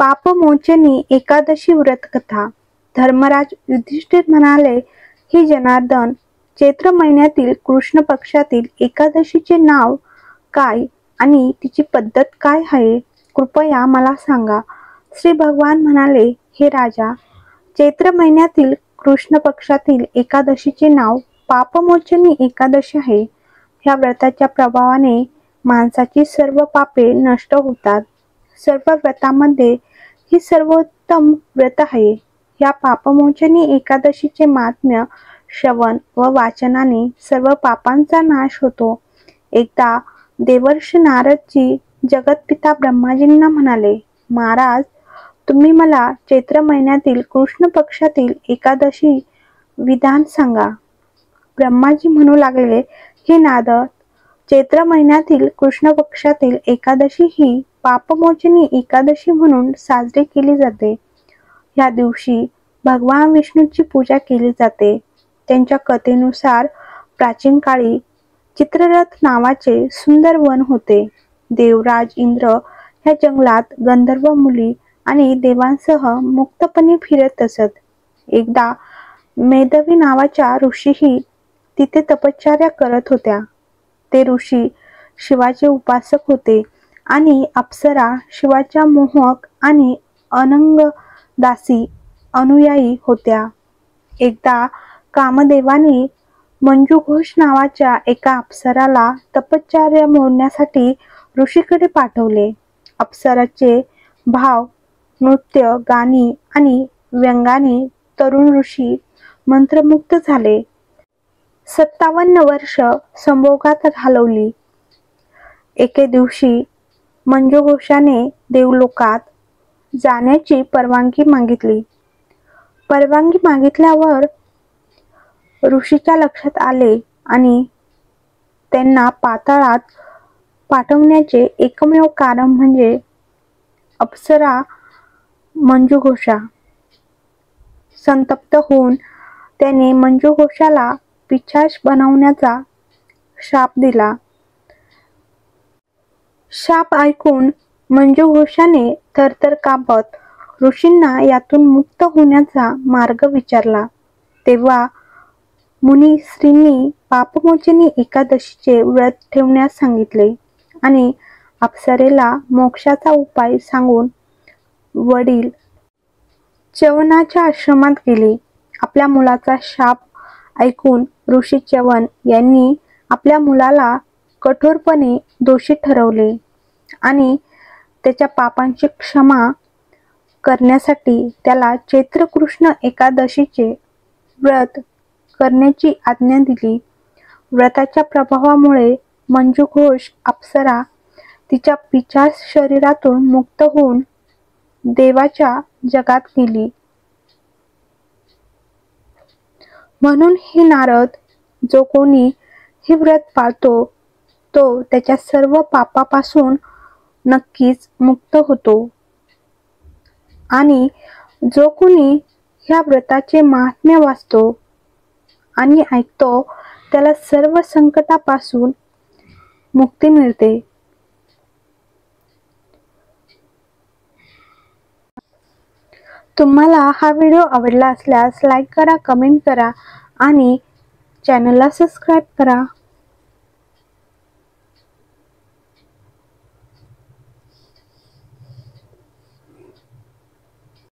पापमोचनी एकादशी व्रतकथा। धर्मराज युधिष्ठिर म्हणाले, हे जनार्दन, चैत्र महिन्यातील कृष्ण पक्षातील एकादशीचे नाव काय आणि तिची पद्धत काय आहे? कृपया मला सांगा। श्री भगवान म्हणाले, हे राजा, चैत्र महिन्यातील कृष्ण पक्षातील एकादशीचे नाव पापमोचनी एकादशी आहे। ह्या व्रताच्या प्रभावाने माणसाची सर्व पापे नष्ट होतात। सर्व व्रतामध्ये ही सर्वोत्तम व्रत आहे। या पापमोचनी एकादशीचे महात्म्य श्रवण व वाचनाने सर्व पापांचा नाश होतो। एकदा देवर्षी नारदजी जगतपिता ब्रह्माजींना म्हणाले, महाराज, तुम्ही मला चैत्र महिन्यातील कृष्ण पक्षातील एकादशी विधान सांगा। ब्रह्माजी म्हणू लागले, हे नारद, चैत्र महिन्यातील कृष्ण पक्षातील एकादशी ही पापमोचनी एकादशी म्हणून साजरी केली जाते। या दिवशी भगवान विष्णूची पूजा केली जाते। त्यांच्या कथेनुसार प्राचीन काळी चित्ररथ नावाचे सुंदर वन होते। देवराज इंद्र ह्या जंगलात गंधर्व मुली आणि देवांसह मुक्तपणे फिरत असत। एकदा मेधवी नावाच्या ऋषीही तिथे तपश्चर्या करत होत्या। ते ऋषी शिवाचे उपासक होते आणि अप्सरा शिवाच्या मोहक आणि अनंग दासी अनुयायी होत्या। एकदा कामदेवाने मंजुघोष नावाच्या एका अप्सराला तपश्चर्या मोडण्यासाठी ऋषीकडे पाठवले। अप्सराचे भाव, नृत्य, गाणी आणि व्यंगाने तरुण ऋषी मंत्रमुग्ध झाले। 57 वर्ष संभोगात घालवली। एके दिवशी मंजुघोषाने देवलोकात जाण्याची परवानगी मागितली। परवानगी मागितल्यावर ऋषीच्या लक्षात आले आणि त्यांना पाताळात पाठवण्याचे एकमेव कारण म्हणजे अप्सरा मंजुघोषा। संतप्त होऊन त्याने मंजुघोषाला पिशाच बनवण्याचा शाप दिला। शाप ऐकून मंजुघोषाने थरथर कापत ऋषींना यातून मुक्त होण्याचा मार्ग विचारला। तेव्हा मुनीश्रींनी पापमोचनी एकादशीचे व्रत ठेवण्यास सांगितले आणि अप्सरेला मोक्षाचा उपाय सांगून वडील च्यवनाच्या आश्रमात गेले। आपल्या मुलाचा शाप ऐकून ऋषी च्यवन यांनी आपल्या मुलाला कठोरपणे दोषी ठरवले आणि त्याच्या पापांची क्षमा करण्यासाठी त्याला चैत्र कृष्ण एकादशीचे व्रत करण्याची आज्ञा दिली। व्रताच्या प्रभावामुळे मंजुघोष अप्सरा तिच्या पिशाच शरीरातून मुक्त होऊन देवाच्या जगात गेली। म्हणून हे नारद, जो कोणी हे व्रत पाळतो तो त्याच्या सर्व पापापासून नक्कीच मुक्त होतो आणि जो कोणी ह्या व्रताचे महात्म्य वाचतो आणि ऐकतो त्याला सर्व संकटापासून मुक्ती मिळते। तुम्हाला हा व्हिडिओ आवडला असल्यास लाईक करा, कमेंट करा आणि चॅनलला सबस्क्राईब करा।